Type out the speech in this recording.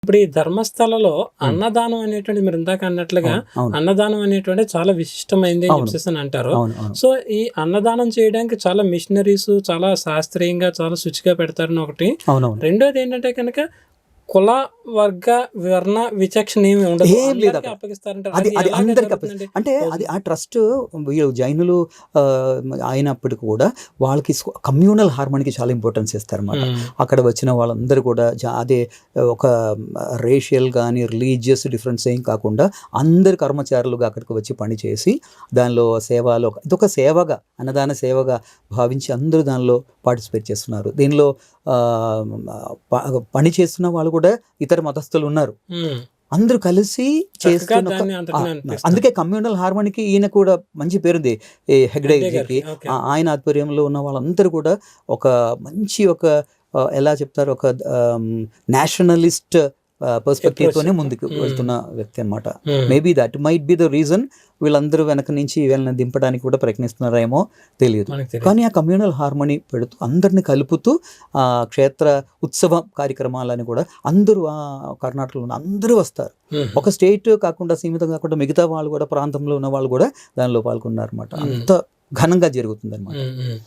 ఇప్పుడు ఈ ధర్మస్థలలో అన్నదానం అనేటువంటిది మీరు ఇందాక అన్నట్లుగా అవును. అన్నదానం అనేటువంటి చాలా విశిష్టమైంది అని అవును. చెప్పేసి అని అంటారు. అవును అవును సో ఈ అన్నదానం చేయడానికి చాలా మిషనరీస్ చాలా శాస్త్రీయంగా చాలా శుచిగా పెడతారని ఒకటి. అవునవును రెండోది ఏంటంటే కనుక కుల వర్గ వర్ణ విచక్షణ ఏమి ఉండదు, ఏం లేదు అందరికీ అక్కడ. అప్పగిస్తారంటారు. అది అది అది ఎలాగ అందరికి జరుగుతుందండి అంటే అది రోజులు? ఆ ట్రస్ట్ జైనులు అయినప్పటికీ కూడా వాళ్ళకి కమ్యూనల్ హార్మోనీకి చాలా ఇంపార్టెన్స్ ఇస్తారన్నమాట. ఉమ్, అక్కడ వచ్చిన వాళ్ళందరూ కూడా అదే ఒక రేషియల్ కానీ రిలీజియస్ డిఫరెన్స్ ఏం కాకుండా అందరు కర్మచారులుగా అక్కడికి వచ్చి పని చేసి దానిలో సేవలో ఇదొక సేవగా అన్నదాన సేవగా భావించి అందరూ దానిలో పార్టిసిపేట్ చేస్తున్నారు. దీనిలో ఆ, పని చేస్తున్న వాళ్ళు కూడా ఇతర మతస్థులు ఉన్నారు. ఉమ్, అందరూ కలిసి చక్కగా చేస్తున్న దాన్ని అంతటిని అనిపిస్తారు. అందుకే కమ్యూనల్ హార్మోనీకి ఈయన కూడా మంచి పేరుంది, ఈ హెగ్డే హెగ్డే జీకి. గారికి, ఓకే. ఆయన ఆధ్వర్యంలో ఉన్న వాళ్ళందరూ కూడా ఒక మంచి ఒక ఎలా చెప్తారు, ఒక నేషనలిస్ట్ పర్స్పెక్టివ్తోనే ముందుకు వెళ్తున్న వ్యక్తి అనమాట. Maybe that might be the reason వీళ్ళందరూ వెనక నుంచి వీళ్ళని దింపడానికి కూడా ప్రయత్నిస్తున్నారేమో తెలియదు. మనకు తెలియదు. కానీ ఆ కమ్యూనల్ హార్మోనీ పెడుతూ అందరిని కలుపుతూ ఆ క్షేత్ర ఉత్సవ కార్యక్రమాలని కూడా అందరూ కర్ణాటకలో ఉన్న అందరూ వస్తారు. ఒక స్టేట్ కాకుండా సీమితం కాకుండా మిగతా వాళ్ళు కూడా ప్రాంతంలో ఉన్న వాళ్ళు కూడా దానిలో పాల్గొన్నారు అనమాట. అంత ఘనంగా జరుగుతుంది అనమాట.